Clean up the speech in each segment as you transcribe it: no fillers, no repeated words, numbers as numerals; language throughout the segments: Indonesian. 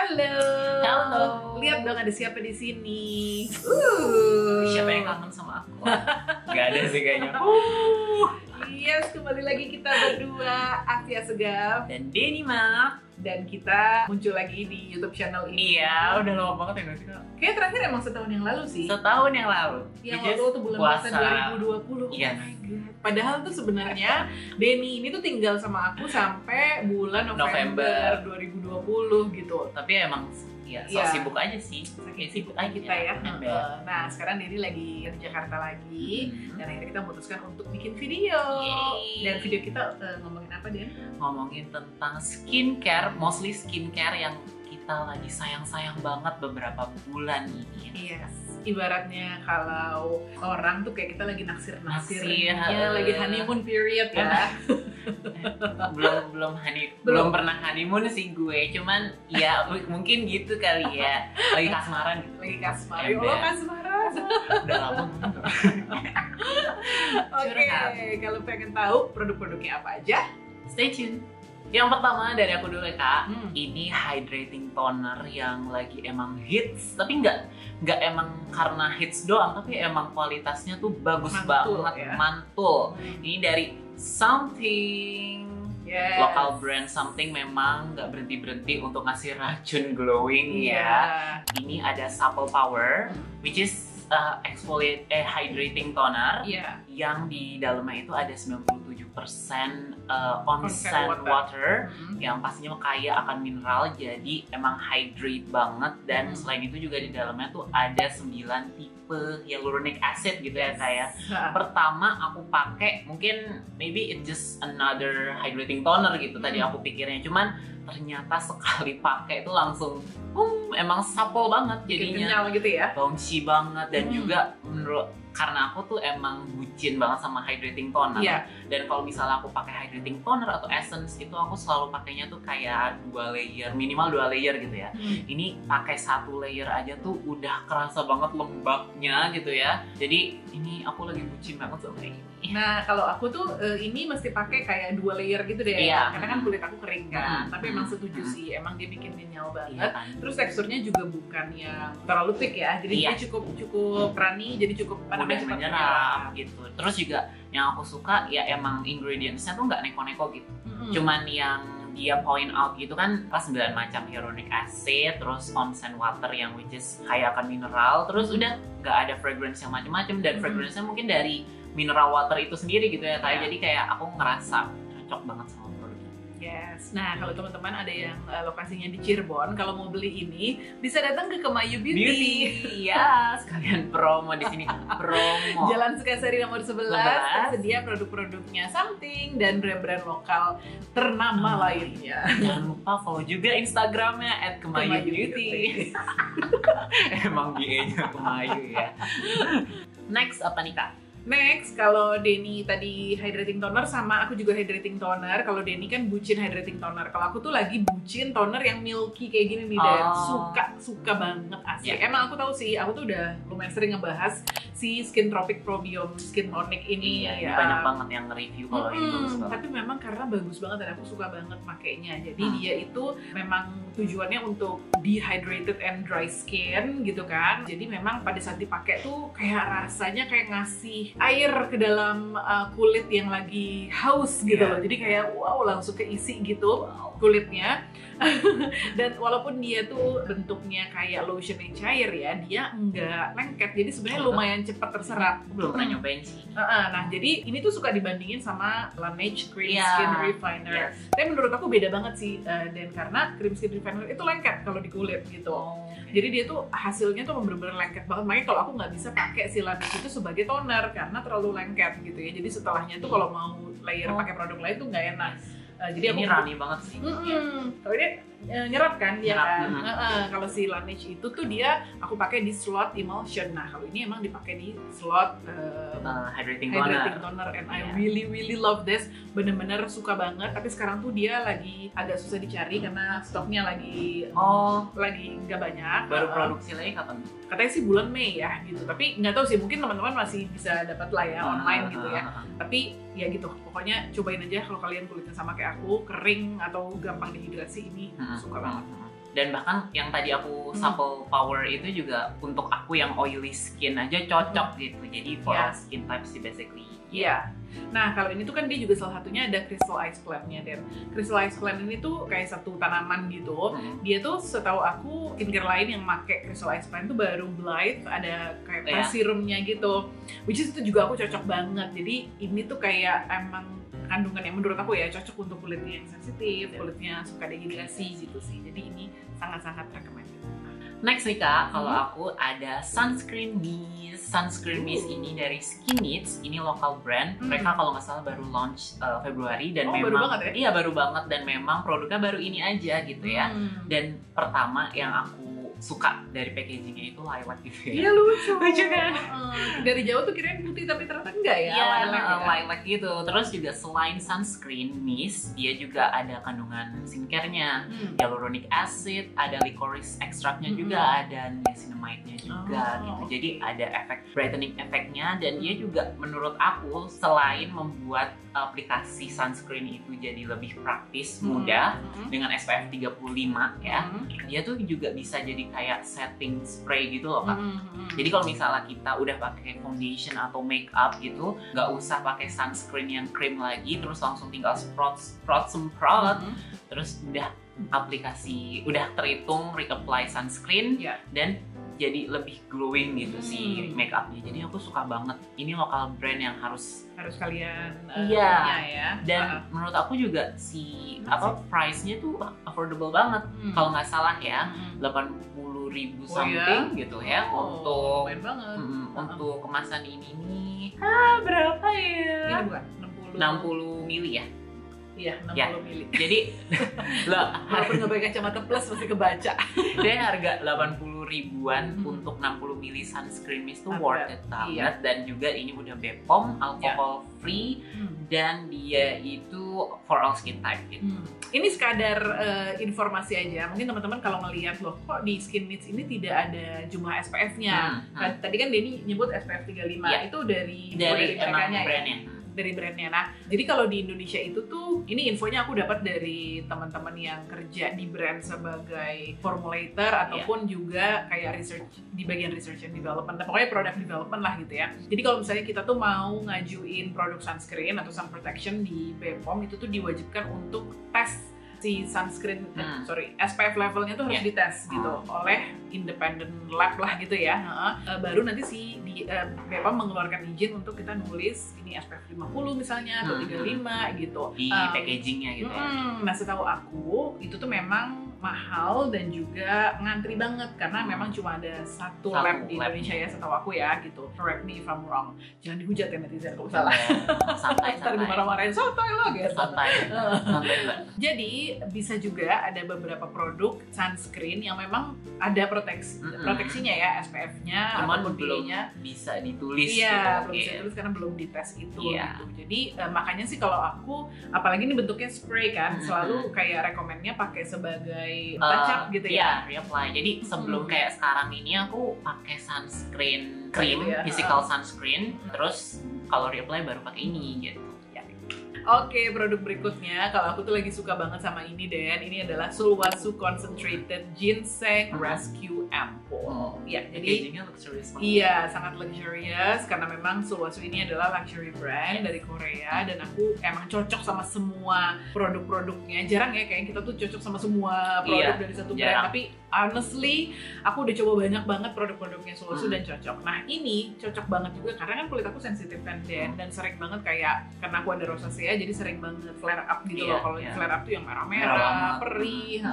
Halo. Halo. Lihat dong ada siapa di sini. Siapa yang kangen sama aku? Gak ada sih kayaknya. Yes, kembali lagi kita berdua, Asia Segaf Dan Denny Mak. dan kita muncul lagi di YouTube channel ini. Iya, udah lama banget ya gak sih Kak? Kayaknya terakhir emang setahun yang lalu sih. Setahun yang lalu. Yang Which is waktu itu bulan puasa. puasa 2020. Iya. Oh my god. Padahal tuh sebenarnya Denny ini tuh tinggal sama aku sampai bulan November 2020 gitu. Tapi emang ya so Iya. sibuk aja sih. Saking Sibuk sibuk aja kita ya. Ember. Nah, sekarang Denny lagi di Jakarta lagi. Hmm. Dan akhirnya kita memutuskan untuk bikin video. Yeay. Dan video kita ngomongin apa, Den? Ngomongin tentang skincare, mostly skincare yang kita lagi sayang-sayang banget beberapa bulan ini. Yes. Ibaratnya kalau orang tuh kayak kita lagi naksir-naksirnya, Naksir, lagi honeymoon period ya. belum pernah honeymoon sih gue, cuman ya mungkin gitu kali ya, lagi kasmaran gitu. Lagi kasmar. Ember. Oh, kasmaran. Udah lama. Oke, kalau pengen tahu produk-produknya apa aja? Stay tune. Yang pertama dari aku dulu ya Kak, Hmm. ini hydrating toner yang lagi emang hits, tapi nggak emang karena hits doang, tapi emang kualitasnya tuh bagus Mantul, banget, ya? mantul. Ini dari Something. Yes. Local brand Something memang nggak berhenti untuk ngasih racun glowing Iya. ya. Ini ada Supple Power, which is hydrating toner Iya. yang di dalamnya itu ada 97% onsen Onsen water, Hmm. yang pastinya kaya akan mineral, jadi emang hydrate banget. Dan Hmm. selain itu juga di dalamnya tuh ada 9 tipe hyaluronic acid gitu ya kayak. Nah, Pertama aku pakai, mungkin maybe it just another hydrating toner gitu tadi aku pikirnya, cuman ternyata sekali pakai itu langsung emang supple banget bikin jadinya, kenyal gitu ya. bouncy banget. Dan juga menurut, karena aku tuh emang bucin banget sama hydrating toner. Iya. Dan kalau misalnya aku pakai hydrating toner atau essence itu aku selalu pakainya tuh kayak 2 layer, minimal 2 layer gitu ya. Ini pakai 1 layer aja tuh udah kerasa banget lembabnya gitu ya. Jadi ini aku lagi bucin banget sama ini. Nah, kalau aku tuh ini mesti pakai kayak 2 layer gitu deh. Iya. Karena kan kulit aku kering kan. Hmm. Tapi emang setuju sih, emang dia bikin kenyal banget. Iya kan? Terus teksturnya juga bukan yang terlalu thick ya. Jadi Iya. dia cukup runny, jadi cukup Mudah cepat menyerap gitu. Terus juga yang aku suka ya emang ingredientsnya tuh nggak neko-neko gitu. Cuman yang dia point out gitu kan pas 9 macam hyaluronic acid, terus onsen water yang which is kaya akan mineral, terus udah nggak ada fragrance yang macam-macam, dan fragrance-nya mungkin dari mineral water itu sendiri gitu ya kayak. Iya. Jadi kayak aku ngerasa cocok banget sama produk ini. Yes. Nah, kalau teman-teman ada yang lokasinya di Cirebon, kalau mau beli ini bisa datang ke Kemayu Beauty. Ya, sekalian promo di sini. Promo. Jalan Sukasari nomor 11, tersedia produk-produknya Something dan brand-brand lokal ternama lainnya. Jangan lupa follow juga Instagramnya @kemayu_beauty. Emang BA-nya Kemayu ya. Next apa nih Kak? Next, kalau Denny tadi hydrating toner, sama aku juga hydrating toner. Kalau Denny kan bucin hydrating toner. Kalau aku tuh lagi bucin toner yang milky kayak gini nih, Dan. Suka banget asli. Yeah. Emang aku tahu sih, aku tuh udah lumayan sering ngebahas si Skin Tropic Probiome Skin Tonic ini. Iya, ini banyak banget yang nge-review kalau ini bagus banget. Tapi memang karena bagus banget dan aku suka banget makainya. Jadi dia itu memang tujuannya untuk dehydrated and dry skin gitu kan. Jadi memang pada saat dipakai tuh kayak rasanya kayak ngasih air ke dalam kulit yang lagi haus gitu loh. Jadi kayak wow, langsung keisi gitu kulitnya. Dan walaupun dia tuh bentuknya kayak lotion yang cair ya, dia enggak lengket. Jadi sebenarnya lumayan cepat terserap. Aku belum pernah nyobain sih. Nah, jadi ini tuh suka dibandingin sama Laneige Cream Iya. Skin Refiner. Yes. Tapi menurut aku beda banget sih, dan karena Cream Skin Refiner itu lengket kalau di kulit gitu. Jadi dia tuh hasilnya tuh bener-bener lengket banget. Makanya kalau aku nggak bisa pakai si Laneige itu sebagai toner karena terlalu lengket gitu ya. Jadi setelahnya tuh kalau mau layer pakai produk lain tuh nggak enak. Jadi ini aku runny banget sih. kalau dia nyerap kan dia Nyerap, kan. Kalau si Laneige itu tuh dia aku pakai di slot emulsion. Nah, kalau ini emang dipakai di slot Hydrating toner, and I Iya. really love this. Bener-bener suka banget. Tapi sekarang tuh dia lagi agak susah dicari karena stoknya lagi nggak banyak. Baru produksi lagi kapan? Katanya sih bulan Mei ya gitu. Tapi nggak tahu sih, mungkin teman-teman masih bisa dapat lah ya online gitu ya. Tapi ya gitu, pokoknya cobain aja kalau kalian kulitnya sama kayak aku, kering atau gampang dehidrasi, ini suka banget. Dan bahkan yang tadi aku Supple Power itu juga untuk aku yang oily skin aja cocok gitu. Jadi for all skin types sih basically. Iya. Nah, kalau ini tuh kan dia juga salah satunya ada Crystal Ice Plant-nya, dan Crystal Ice Plant ini tuh kayak satu tanaman gitu. Dia tuh setahu aku skincare lain yang make Crystal Ice Plant tuh baru Blythe, ada kayak serumnya gitu. Which is itu juga aku cocok banget. Jadi ini tuh kayak emang kandungan yang menurut aku ya cocok untuk kulitnya yang sensitif, kulitnya suka dehidrasi gitu sih. Jadi ini sangat-sangat recommended. Next nih Kak, kalau aku ada Sunscreen Mist. Sunscreen Mist ini dari Skin Needs, ini lokal brand. Mereka kalau nggak salah baru launch Februari dan memang baru banget ya? Iya baru banget, dan memang produknya baru ini aja gitu ya. Dan pertama yang aku suka dari packagingnya itu lilac gitu ya. Iya lucu. Lucu kan? Dari jauh tuh kirain putih tapi ternyata enggak ya. Iya, lilac gitu. Terus juga selain sunscreen mist, dia juga ada kandungan skincare-nya, hyaluronic acid, ada licorice extract-nya juga, ada niacinamide-nya juga gitu. Jadi ada efek brightening efeknya, dan dia juga menurut aku selain membuat aplikasi sunscreen itu jadi lebih praktis, mudah dengan SPF 35 ya. Dia tuh juga bisa jadi kayak setting spray gitu loh Kak. Jadi kalau misalnya kita udah pakai foundation atau makeup gitu, nggak usah pakai sunscreen yang cream lagi, terus langsung tinggal semprot, terus udah aplikasi udah terhitung reapply sunscreen dan jadi lebih glowing gitu sih makeupnya. Jadi aku suka banget. Ini lokal brand yang harus kalian punya ya. Dan menurut aku juga si price-nya tuh affordable banget. Kalau nggak salah ya, 80.000 something gitu ya untuk untuk kemasan ini nih. Berapa ya? Ini bukan 60 mili ya. Iya, 60 mili. Jadi walaupun nggak pakai kacamata plus masih kebaca. Dia harga 80 ribuan untuk 60 mili sunscreen mist tuh worth it banget. Dan juga ini udah BPOM, alcohol free, dan dia itu for all skin type gitu. Ini sekadar informasi aja. Mungkin teman-teman kalau ngelihat loh kok di Skin Needs ini tidak ada jumlah SPF-nya. Tadi kan Denny nyebut SPF 35 itu dari emang brandnya. Dari brandnya. Nah, jadi kalau di Indonesia itu tuh, ini infonya aku dapat dari teman-teman yang kerja di brand sebagai formulator ataupun juga kayak research di bagian research and development, pokoknya product development lah gitu ya. Jadi kalau misalnya kita tuh mau ngajuin produk sunscreen atau sun protection di BPOM, itu tuh diwajibkan untuk tes si sunscreen, SPF levelnya tuh harus dites gitu oleh independent lab lah gitu ya. Baru nanti si BPOM mengeluarkan izin untuk kita nulis ini SPF 50 misalnya atau 35 gitu di packagingnya gitu ya. Nah setahu aku itu tuh memang mahal dan juga ngantri banget karena memang cuma ada satu lab di Indonesia ya setahu aku ya gitu. Correct me if I'm wrong. Jangan dihujat ya netizen kalau salah. Santai. Ntar gue marah-marahin santai lo gitu. Santai. Jadi bisa juga ada beberapa produk sunscreen yang memang ada proteksinya ya, SPF-nya ataupun PA-nya bisa ditulis. Iya, belum bisa ditulis karena belum dites itu gitu. Jadi makanya sih kalau aku, apalagi ini bentuknya spray kan, selalu kayak rekomennya pakai sebagai touch up gitu ya. Iya, reapply. Jadi sebelum kayak sekarang ini aku pakai sunscreen cream, physical sunscreen, terus kalau reapply baru pakai ini gitu. Oke, produk berikutnya, kalau aku tuh lagi suka banget sama ini Dan, ini adalah Sulwhasoo Concentrated Ginseng Rescue Ampoule. Ya, jadi luxurious banget. Iya, sangat luxurious karena memang Sulwhasoo ini adalah luxury brand dari Korea dan aku emang cocok sama semua produk-produknya. Jarang ya kayak kita tuh cocok sama semua produk dari satu brand, tapi honestly aku udah coba banyak banget produk-produknya Sulwhasoo dan cocok. Nah, ini cocok banget juga karena kan kulit aku sensitif kan dan sering banget kayak karena aku ada rosacea jadi sering banget flare up gitu loh. Kalau flare up tuh yang merah-merah, perih,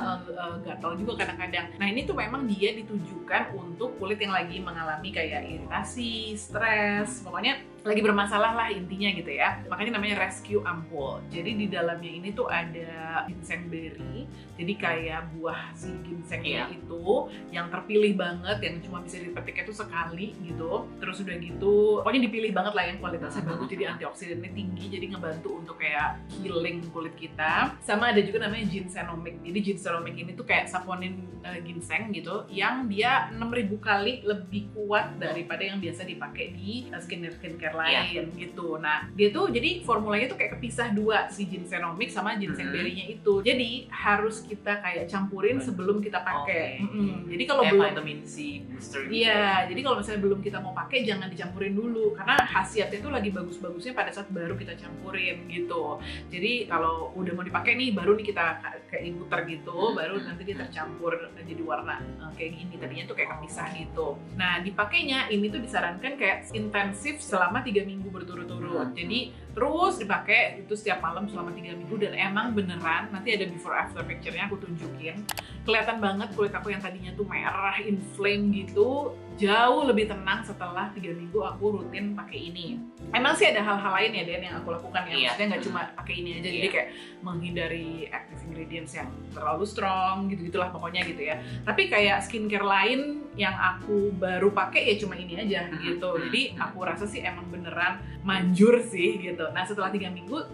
gatal juga kadang-kadang. Nah ini tuh memang dia ditujukan untuk kulit yang lagi mengalami kayak iritasi, stres, pokoknya lagi bermasalah lah intinya gitu ya. Makanya namanya Rescue Ampoule. Jadi di dalamnya ini tuh ada ginseng berry. Jadi kayak buah si ginsengnya itu yang terpilih banget, yang cuma bisa dipetik itu sekali gitu. Terus udah gitu, pokoknya dipilih banget lah yang kualitasnya bagus. Jadi antioksidannya tinggi, jadi ngebantu untuk kayak healing kulit kita. Sama ada juga namanya ginsenomic. Jadi ginsenomic ini tuh kayak saponin ginseng gitu, yang dia 6.000 kali lebih kuat daripada yang biasa dipakai di skincare skincare lain gitu. Nah dia tuh jadi formulanya tuh kayak kepisah dua, si ginsengnomic sama ginsengberry-nya itu. Jadi harus kita kayak campurin sebelum kita pakai. Jadi kalau belum vitamin C booster gitu. Iya, jadi kalau misalnya belum kita mau pakai jangan dicampurin dulu karena khasiatnya itu lagi bagus-bagusnya pada saat baru kita campurin gitu. Jadi kalau udah mau dipakai nih baru nih kita kayak muter gitu, baru nanti dia tercampur jadi warna kayak gini. Tadinya tuh kayak kepisah gitu. Nah dipakainya ini tuh disarankan kayak intensif selama 3 minggu berturut-turut. Jadi terus dipakai itu setiap malam selama 3 minggu dan emang beneran nanti ada before after picture-nya aku tunjukin. Kelihatan banget kulit aku yang tadinya tuh merah, inflame gitu, jauh lebih tenang setelah 3 minggu aku rutin pakai ini. Emang sih ada hal-hal lain ya Den yang aku lakukan ya, maksudnya nggak cuma pakai ini aja, jadi kayak menghindari active ingredients yang terlalu strong gitu-gitulah pokoknya gitu ya. Tapi kayak skincare lain yang aku baru pakai ya cuma ini aja gitu. Jadi aku rasa sih emang beneran manjur sih gitu. Nah setelah 3 minggu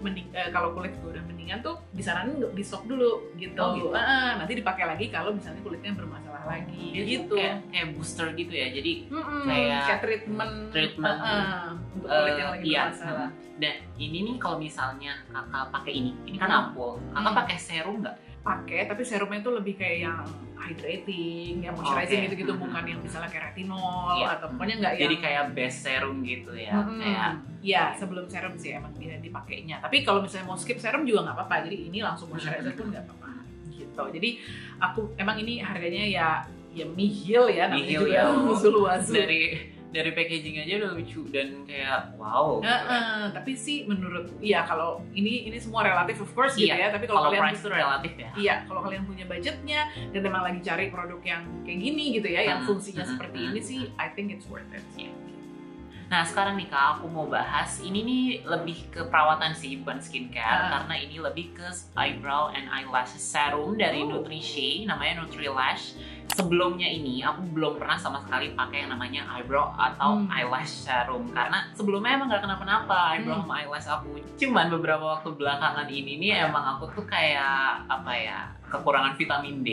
kalau kulit gue udah mendingan tuh disaranin di stop dulu gitu. Nanti dipakai lagi kalau misalnya kulitnya bermasalah lagi gitu. Kayak booster gitu ya. Jadi kayak treatment untuk kulit yang lagi bermasalah. Dan ini nih kalau misalnya kakak pakai ini kan ampul. Kakak pakai serum nggak? Pakai, tapi serumnya tuh lebih kayak yang hydrating, yang moisturizing gitu-gitu, bukan yang misalnya kayak retinol atau pokoknya nggak yang. Jadi kayak base serum gitu ya. Ya sebelum serum sih emang dia dipakainya. Tapi kalau misalnya mau skip serum juga nggak apa-apa. Jadi ini langsung moisturizer pun nggak apa-apa gitu. Jadi aku emang ini harganya ya nihil ya, namanya nihil juga ya. Wazul. Dari packaging aja udah lucu dan kayak wow. Tapi sih menurut kalau ini semua relatif of course gitu ya. Tapi kalau kalian price itu relatif ya. Iya, kalau kalian punya budgetnya dan memang lagi cari produk yang kayak gini gitu ya, yang fungsinya seperti ini sih, I think it's worth it. Nah sekarang nih Kak, aku mau bahas ini nih lebih ke perawatan sih, bukan skincare, karena ini lebih ke eyebrow and eyelash serum dari Nutricia, namanya Nutrilash. Sebelumnya ini aku belum pernah sama sekali pakai yang namanya eyebrow atau eyelash serum karena sebelumnya emang gak kenapa-napa eyebrow sama eyelash aku. Cuman beberapa waktu belakangan ini nih emang aku tuh kayak kekurangan vitamin D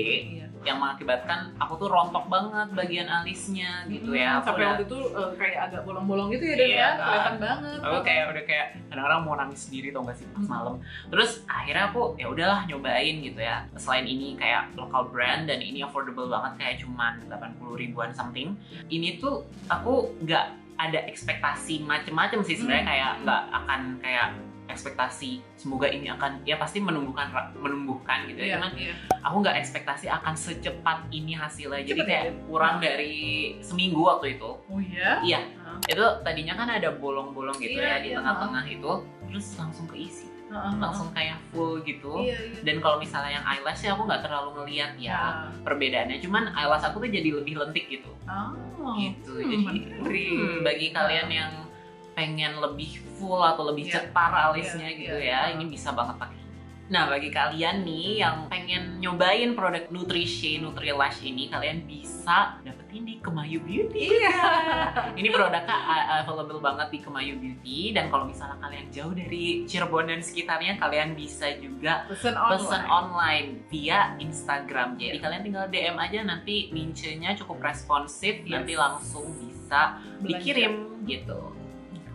yang mengakibatkan aku tuh rontok banget bagian alisnya gitu ya. Sampai waktu itu kayak agak bolong-bolong gitu ya Dan ya, kelihatan banget. Aku udah kayak kadang-kadang mau nangis sendiri tau gak sih pas malam. Terus akhirnya aku ya udahlah nyobain gitu ya. Selain ini kayak local brand dan ini affordable banget kayak cuman 80 ribuan something. Ini tuh aku nggak ada ekspektasi macem-macem sih sebenarnya, kayak nggak akan kayak ekspektasi semoga ini akan pasti menumbuhkan gitu ya. Cuman aku nggak ekspektasi akan secepat ini hasilnya. Jadi kayak kurang dari seminggu waktu itu. Oh iya? Iya. Itu tadinya kan ada bolong-bolong gitu di tengah-tengah itu, terus langsung keisi. Langsung kayak full gitu. Dan kalau misalnya yang eyelash sih aku nggak terlalu ngeliat perbedaannya. Cuman eyelash aku tuh jadi lebih lentik gitu. Gitu. Jadi bagi kalian yang pengen lebih full atau lebih cetar alisnya gitu ya, ini bisa banget pakai. Nah bagi kalian nih yang pengen nyobain produk Nutricia Nutrilash ini, kalian bisa dapetin di Kemayu Beauty. Ini produknya available banget di Kemayu Beauty, dan kalau misalnya kalian jauh dari Cirebon dan sekitarnya, kalian bisa juga pesan online via Instagram. Jadi kalian tinggal DM aja, nanti Mince-nya cukup responsif, nanti langsung bisa dikirim gitu.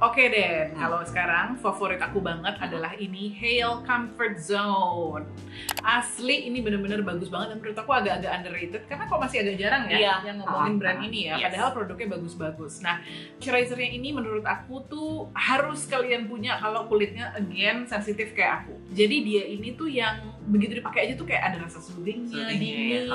Oke Den, kalau sekarang favorit aku banget adalah ini Hale Comfort Zone. Asli ini bener-bener bagus banget dan menurut aku agak-agak underrated karena kok masih agak jarang ya yang ngomongin brand ini ya. Padahal produknya bagus-bagus. Nah, moisturizernya ini menurut aku tuh harus kalian punya kalau kulitnya again sensitif kayak aku. Jadi dia ini tuh yang begitu dipakai aja tuh kayak ada rasa soothingnya, dingin,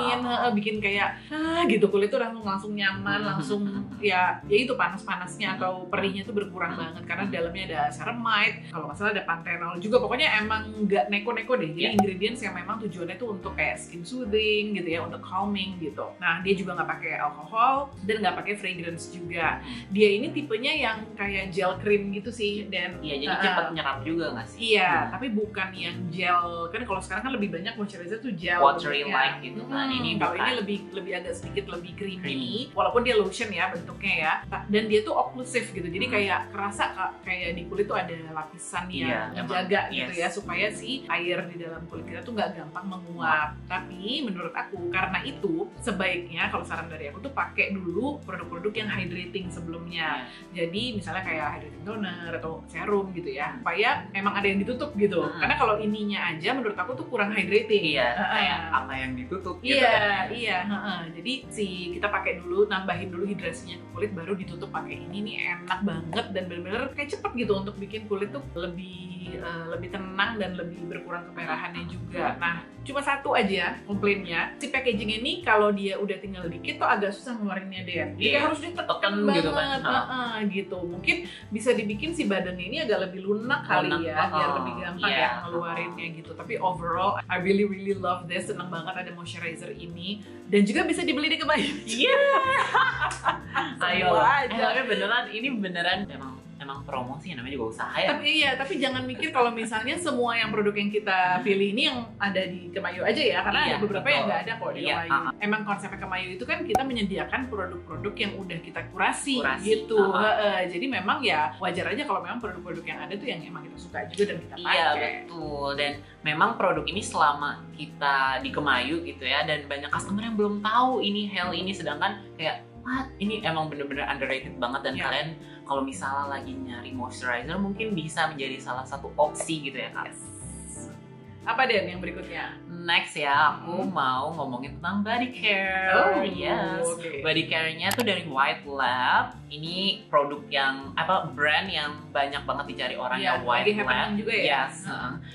bikin kayak gitu kulit tuh langsung nyaman, langsung ya itu panas-panasnya atau perihnya tuh berkurang banget karena di dalamnya ada ceramide, kalau nggak salah ada panthenol juga, pokoknya emang nggak neko-neko deh. Jadi ingredients yang memang tujuannya tuh untuk kayak skin soothing gitu ya, untuk calming gitu. Nah dia juga nggak pakai alkohol dan nggak pakai fragrance juga. Dia ini tipenya yang kayak gel cream gitu sih, dan jadi cepat nyerap juga nggak sih? Iya, tapi bukan yang gel, kan kalau sekarang kan lebih banyak moisturizer tuh gel, watery bentuknya. like gitu kan. Ini kalau bukan. ini lebih agak sedikit lebih creamy, walaupun dia lotion ya bentuknya ya. Dan dia tuh occlusive gitu. Jadi kayak kerasa kayak di kulit tuh ada lapisan yang menjaga gitu ya, supaya si air di dalam kulit kita tuh nggak gampang menguap. Tapi menurut aku karena itu sebaiknya kalau saran dari aku tuh pakai dulu produk-produk yang hydrating sebelumnya. Jadi misalnya kayak hydrating toner atau serum gitu ya, supaya emang ada yang ditutup gitu. Karena kalau ininya aja menurut aku tuh kurang hydrating. Kayak apa yang ditutup gitu. Jadi kita pakai dulu, nambahin dulu hidrasinya ke kulit, baru ditutup pakai ini. Nih enak banget dan bener-bener kayak cepet gitu untuk bikin kulit tuh lebih tenang dan lebih berkurang kemerahannya juga. Nah, cuma satu aja komplainnya, si packaging ini kalau dia udah tinggal dikit tuh agak susah ngeluarinnya deh. Jadi harus ditekan banget gitu kan. Gitu. Mungkin bisa dibikin si badannya ini agak lebih lunak kali ya, biar lebih gampang ya ngeluarinnya gitu. Tapi overall, I really love this. Seneng banget ada moisturizer ini, dan juga bisa dibeli di Kemayu. Ayo aja. Tapi beneran, ini beneran emang promosi, namanya juga usaha ya. Tapi jangan mikir kalau misalnya semua yang produk yang kita pilih ini yang ada di Kemayu aja ya, karena ada beberapa yang nggak ada kok di Kemayu. Emang konsepnya Kemayu itu kan kita menyediakan produk-produk yang udah kita kurasi gitu. Jadi memang ya wajar aja kalau memang produk-produk yang ada tuh yang emang kita suka juga dan kita pakai. Iya betul, dan memang produk ini selama kita di Kemayu gitu ya, dan banyak customer yang belum tahu ini Hel ini, sedangkan kayak ini emang bener-bener underrated banget. Dan kalian kalau misalnya lagi nyari moisturizer mungkin bisa menjadi salah satu opsi gitu ya Kak. Apa deh yang berikutnya? Next ya, aku mau ngomongin tentang body care. Body care-nya tuh dari White Lab. Ini produk yang brand yang banyak banget dicari orang ya, White Lab juga ya.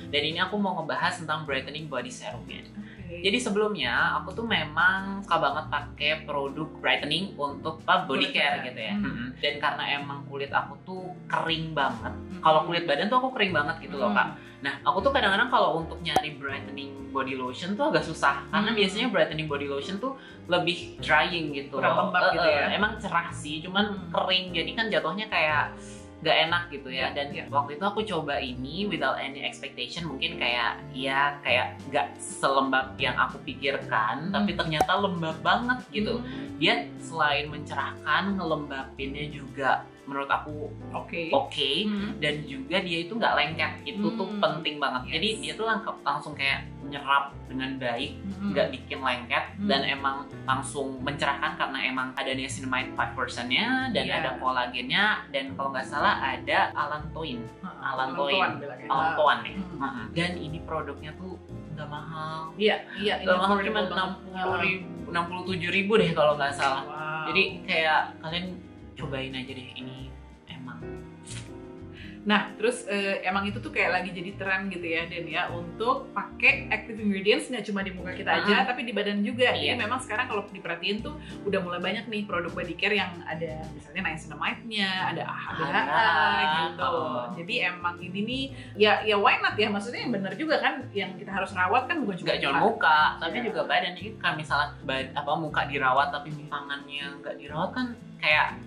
Dan ini aku mau ngebahas tentang brightening body serumnya. Jadi sebelumnya aku tuh memang suka banget pakai produk brightening untuk body care gitu ya. Dan karena emang kulit aku tuh kering banget. Kalau kulit badan tuh aku kering banget gitu loh Kak. Nah, aku tuh kadang-kadang kalau untuk nyari brightening body lotion tuh agak susah. Karena biasanya brightening body lotion tuh lebih drying gitu. Kurang lembab gitu ya. Emang cerah sih, cuman kering. Jadi kan jatuhnya kayak gak enak gitu ya. Dan waktu itu aku coba ini without any expectation, mungkin kayak gak selembab yang aku pikirkan, tapi ternyata lembab banget gitu. Dia selain mencerahkan, ngelembapinnya juga menurut aku oke. Dan juga dia itu nggak lengket, itu tuh penting banget. Jadi dia tuh langsung kayak menyerap dengan baik, nggak bikin lengket, dan emang langsung mencerahkan karena emang ada niacinamide 5%-nya dan ada kolagennya, dan kalau nggak salah ada allantoin nih. Dan ini produknya tuh nggak mahal. Nggak mahal, cuma 67.000 deh kalau nggak salah. Jadi kayak kalian cobain aja deh, ini emang. Nah, terus emang itu tuh kayak lagi jadi tren gitu ya, Dan ya, untuk pakai active ingredients nggak cuma di muka kita aja, tapi di badan juga. Jadi memang sekarang kalau diperhatiin tuh udah mulai banyak nih produk body care yang ada misalnya niacinamide-nya, ada AHA gitu. Jadi emang ini nih ya why not ya, maksudnya yang benar juga kan, yang kita harus rawat kan bukan cuma muka, tapi juga badan. Jadi kan misalnya muka dirawat tapi tangannya nggak dirawat kan kayak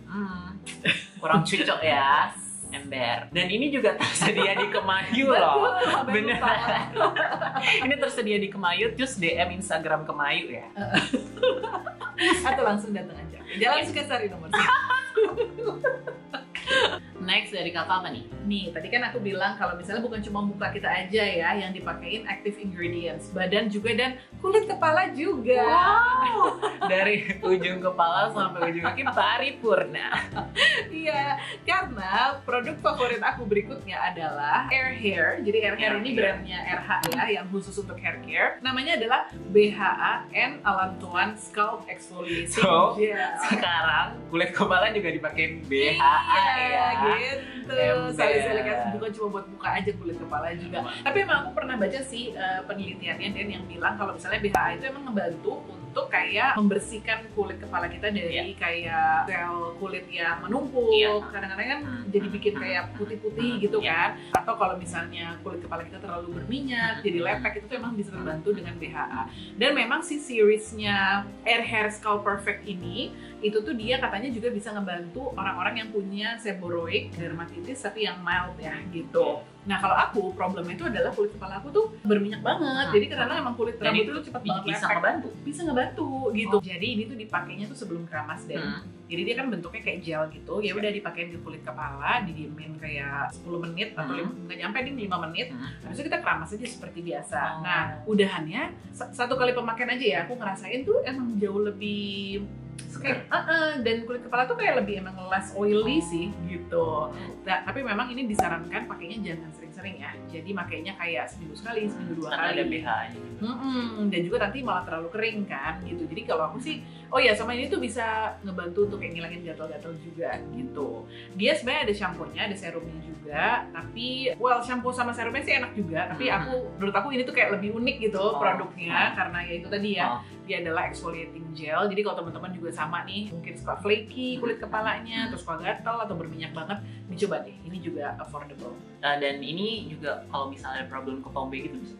kurang cocok ya. Ember. Dan ini juga tersedia di Kemayu loh. Bener. Ini tersedia di Kemayu, just DM Instagram Kemayu ya. Atau langsung datang aja. Jalan Sukasari nomor 1. Next dari kakak apa nih? Nih, tadi kan aku bilang kalau misalnya bukan cuma muka kita aja ya yang dipakein active ingredients, badan juga dan kulit kepala juga. Wow. Dari ujung kepala sampai ujung kaki paripurna. Iya, karena produk favorit aku berikutnya adalah Air Hair. Jadi Air Hair ini brandnya RH ya, yang khusus untuk hair care. Namanya adalah BHA and Allantoin Scalp Exfoliating. So, sekarang kulit kepala juga dipakein BHA ya. Gitu. Sekali-sekali bukan cuma buat muka aja, kulit kepala juga. Tapi emang aku pernah baca sih penelitiannya, Dan, yang bilang kalau misalnya BHA itu emang ngebantu untuk kayak membersihkan kulit kepala kita dari kayak sel kulit yang menumpuk. Kadang-kadang kan jadi bikin kayak putih-putih gitu kan. Atau kalau misalnya kulit kepala kita terlalu berminyak, jadi lepek, itu tuh emang bisa terbantu dengan BHA. Dan memang si seriesnya Air Hair Scalp Perfect ini, itu tuh dia katanya juga bisa ngebantu orang-orang yang punya seborrheic dermatitis tapi yang mild ya gitu. Nah kalau aku problemnya itu adalah kulit kepala aku tuh berminyak banget. Jadi karena emang kulit Dan rambut itu itu cepat banget bisa lepek. ngebantu. Bisa ngebantu gitu. Jadi ini tuh dipakainya tuh sebelum keramas deh. Jadi dia kan bentuknya kayak gel gitu. Ya udah dipakein di kulit kepala, didiemin kayak 10 menit atau nggak nyampe nih 5 menit. Habis itu kita keramas aja seperti biasa. Nah, udahannya satu kali pemakaian aja ya. Aku ngerasain tuh emang jauh lebih kayak dan kulit kepala tuh kayak lebih emang less oily sih gitu. Nah, tapi memang ini disarankan pakainya jangan sering-sering ya. Jadi makainya kayak seminggu sekali, seminggu 2 Karena kali. ada BH-nya. Dan juga nanti malah terlalu kering kan gitu. Jadi kalau aku sih, oh ya sama ini tuh bisa ngebantu untuk kayak ngilangin gatal-gatal juga gitu. Dia sebenarnya ada shampoo-nya, ada serumnya juga. Tapi shampoo sama serumnya sih enak juga. Tapi menurut aku ini tuh kayak lebih unik gitu produknya karena ya itu tadi ya. Dia adalah exfoliating gel. Jadi kalau teman-teman juga sama nih, mungkin suka flaky kulit kepalanya, terus suka gatal atau berminyak banget, dicoba deh. Ini juga affordable. Dan ini juga kalau misalnya ada problem ketombe gitu bisa.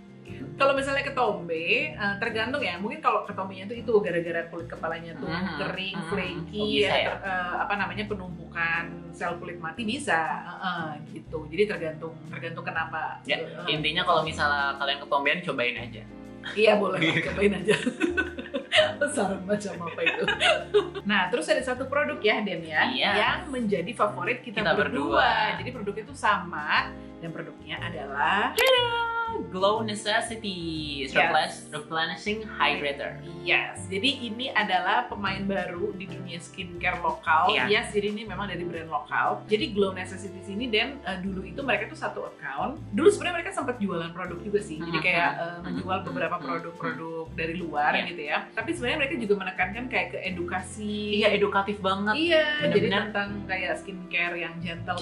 Kalau misalnya ketombe, tergantung ya. Mungkin kalau ketombenya itu gara-gara kulit kepalanya tuh kering, flaky, bisa ya? penumpukan sel kulit mati bisa, gitu. Jadi tergantung kenapa. Ya, intinya kalau misalnya kalian ketombean cobain aja. Iya boleh, cobain aja. Saran macam apa itu? Nah, terus ada satu produk ya, Den ya, yang menjadi favorit kita berdua. Jadi produknya itu sama dan produknya adalah Glow Necessity Replenishing Hydrator. Yes, jadi ini adalah pemain baru di dunia skincare lokal. Yes, jadi ini memang dari brand lokal. Jadi Glow Necessity ini dan dulu itu mereka tuh satu account. Dulu sebenarnya mereka sempat jualan produk juga sih. Jadi kayak menjual beberapa produk-produk dari luar gitu ya. Tapi sebenarnya mereka juga menekankan kayak ke edukasi. Iya, edukatif banget. Iya, bener-bener jadi tentang kayak skincare yang gentle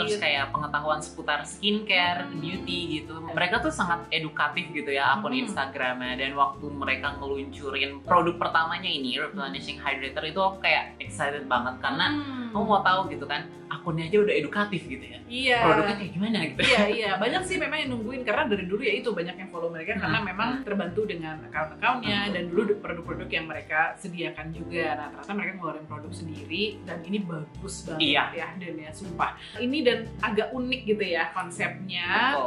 terus kayak pengetahuan seputar skincare, beauty gitu. Mereka tuh sangat edukatif gitu ya akun Instagramnya, dan waktu mereka ngeluncurin produk pertamanya ini Replenishing Hydrator itu aku kayak excited banget karena aku mau tahu gitu kan, akunnya aja udah edukatif gitu ya. Iya. Produknya kayak gimana gitu. Iya, banyak sih memang yang nungguin karena dari dulu ya itu banyak yang follow mereka karena memang terbantu dengan account-accountnya dan dulu produk-produk yang mereka sediakan juga. Nah, ternyata mereka ngeluarin produk sendiri dan ini bagus banget ya, dan ya sumpah. Ini dan agak unik gitu ya konsepnya.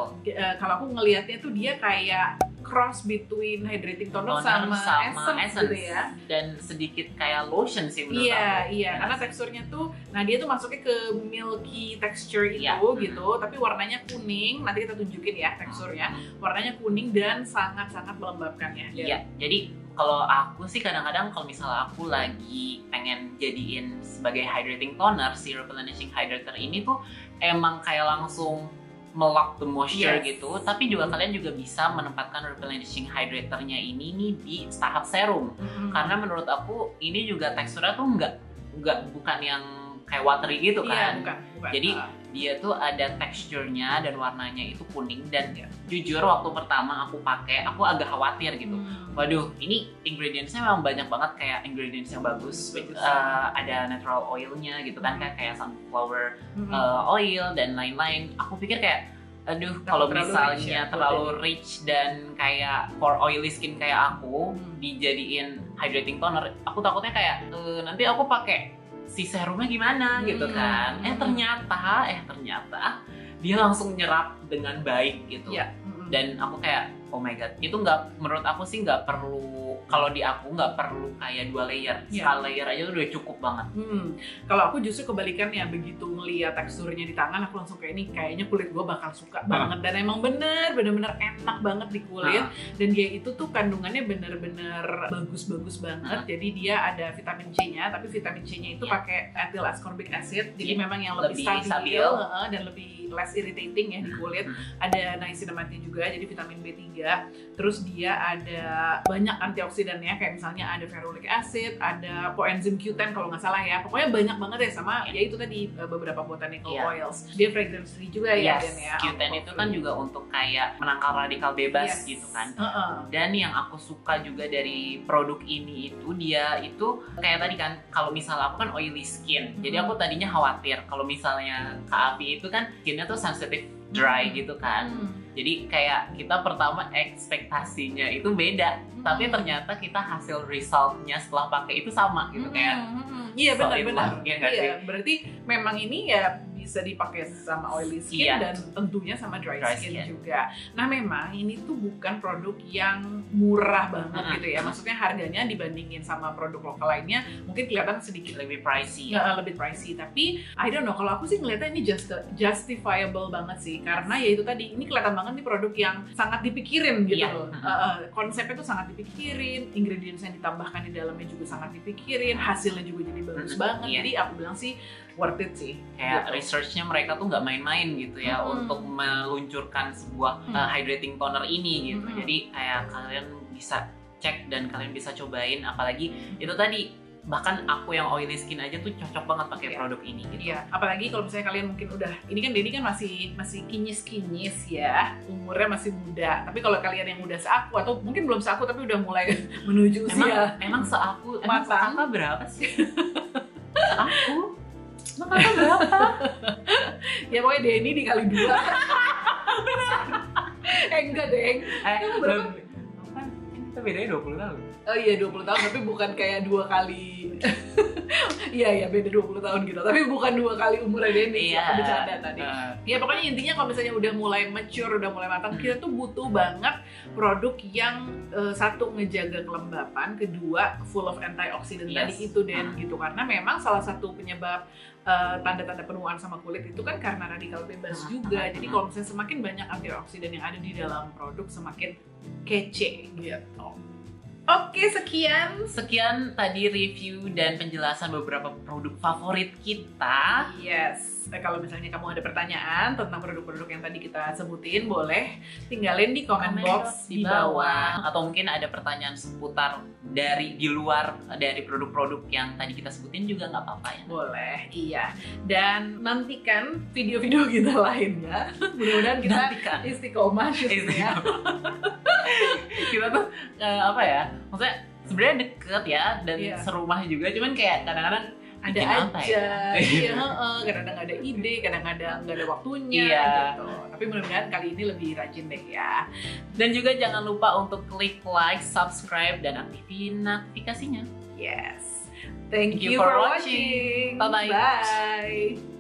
Kalau aku ngelihatnya tuh dia kayak cross between hydrating toner sama essence gitu ya. Dan sedikit kayak lotion sih menurut aku. Iya, karena teksturnya tuh, nah dia tuh masuknya ke milky texture itu gitu, tapi warnanya kuning. Nanti kita tunjukin ya teksturnya. Warnanya kuning dan sangat-sangat melembabkan ya. Iya, jadi kalau aku sih kadang-kadang kalau misalnya aku lagi pengen jadiin sebagai hydrating toner, si Replenishing Hydrator ini tuh emang kayak langsung melock the moisture gitu, tapi juga kalian juga bisa menempatkan replenishing hydratornya ini nih di tahap serum. Karena menurut aku ini juga teksturnya tuh bukan yang kayak watery gitu kan. Bukan. Jadi dia tuh ada teksturnya dan warnanya itu kuning, dan jujur waktu pertama aku pakai aku agak khawatir gitu. Waduh, ini ingredientsnya memang banyak banget, kayak ingredients yang bagus. Ada natural oilnya gitu kan, kayak sunflower oil dan lain-lain. Aku pikir kayak aduh, kalau misalnya terlalu rich dan kayak for oily skin kayak aku dijadiin hydrating toner, aku takutnya kayak nanti aku pakai si serumnya gimana gitu kan. Ternyata dia langsung nyerap dengan baik gitu. Dan aku kayak oh my god, itu menurut aku sih nggak perlu, kalau di aku nggak perlu kayak 2 layer, sekali layer aja udah cukup banget. Kalau aku justru kebalikannya, begitu ngeliat teksturnya di tangan aku langsung kayak ini kayaknya kulit gue bakal suka banget, dan emang bener-bener enak banget di kulit. Dan dia itu tuh kandungannya bener-bener bagus banget. Jadi dia ada vitamin C-nya, tapi vitamin C-nya itu pakai ethyl ascorbic acid, jadi memang yang lebih stabil dan lebih less irritating ya di kulit. Ada niacinamide juga, jadi vitamin B3. Terus dia ada banyak antioksidannya, kayak misalnya ada ferulic acid, ada coenzyme Q10 kalau nggak salah ya. Pokoknya banyak banget ya, sama ya itu tadi beberapa botanical oils. Dia fragrance free juga ya, Dan ya. Q10 itu kan juga untuk kayak menangkal radikal bebas gitu kan. Dan yang aku suka juga dari produk ini itu dia itu kayak tadi kan, kalau misalnya aku kan oily skin, jadi aku tadinya khawatir kalau misalnya Kak Afi itu kan skinnya tuh sensitive dry gitu kan. Jadi kayak kita pertama ekspektasinya itu beda, tapi ternyata kita hasil resultnya setelah pakai itu sama gitu kayak. Iya benar. Iya, Berarti memang ini ya bisa dipakai sama oily skin dan tentunya sama dry skin juga. Nah memang ini tuh bukan produk yang murah banget gitu ya. Maksudnya harganya dibandingin sama produk lokal lainnya mungkin kelihatan sedikit lebih pricey. Lebih pricey. Tapi I don't know, kalau aku sih ngeliatnya ini justifiable banget sih. Karena ya itu tadi, ini kelihatan banget nih produk yang sangat dipikirin gitu loh. Konsepnya tuh sangat dipikirin, ingredients yang ditambahkan di dalamnya juga sangat dipikirin, hasilnya juga jadi bagus banget. Jadi aku bilang sih worth it sih. Kayak researchnya mereka tuh nggak main-main gitu ya untuk meluncurkan sebuah hydrating toner ini gitu. Jadi kayak kalian bisa cek dan kalian bisa cobain, apalagi itu tadi bahkan aku yang oily skin aja tuh cocok banget pakai produk ini gitu. Iya, apalagi kalau misalnya kalian mungkin udah, ini kan Denny kan masih kinyis-kinyis ya, umurnya masih muda. Tapi kalau kalian yang udah seaku atau mungkin belum seaku tapi udah mulai menuju usia emang seaku, matang. Kakak berapa sih? Seaku? Emang kakak berapa? Ya pokoknya Denny dikali 2. Enggak deng. Kamu berapa? Kan ini kita bedanya 20 tahun. Oh iya 20 tahun, tapi bukan kayak 2 kali. Iya beda 20 tahun gitu. Tapi bukan 2 kali umurnya Denny. Aku bercanda tadi. Ya pokoknya intinya kalau misalnya udah mulai mature, udah mulai matang, kita tuh butuh banget produk yang satu ngejaga kelembapan, kedua full of antioxidant tadi itu gitu. Karena memang salah satu penyebab tanda-tanda penuaan sama kulit itu kan karena radikal bebas juga. Jadi kalau misalnya semakin banyak antioksidan yang ada di dalam produk, semakin kece gitu. Oke, sekian tadi review dan penjelasan beberapa produk favorit kita. Yes. Kalau misalnya kamu ada pertanyaan tentang produk-produk yang tadi kita sebutin, boleh tinggalin di comment box di bawah. Atau mungkin ada pertanyaan seputar di luar dari produk-produk yang tadi kita sebutin juga nggak apa-apa ya. Boleh, iya. Dan nantikan video-video kita lainnya. Mudah-mudahan kita istiqomah ya. Kita tuh apa ya? Maksudnya sebenarnya deket ya dan serumah juga, cuman kayak kadang-kadang ada aja, kadang-kadang nggak ada ide, kadang-kadang nggak ada waktunya gitu. Tapi mudah-mudahan kali ini lebih rajin deh ya. Dan juga jangan lupa untuk klik like, subscribe, dan aktifin notifikasinya. Yes. Thank you for watching. Bye-bye. Bye.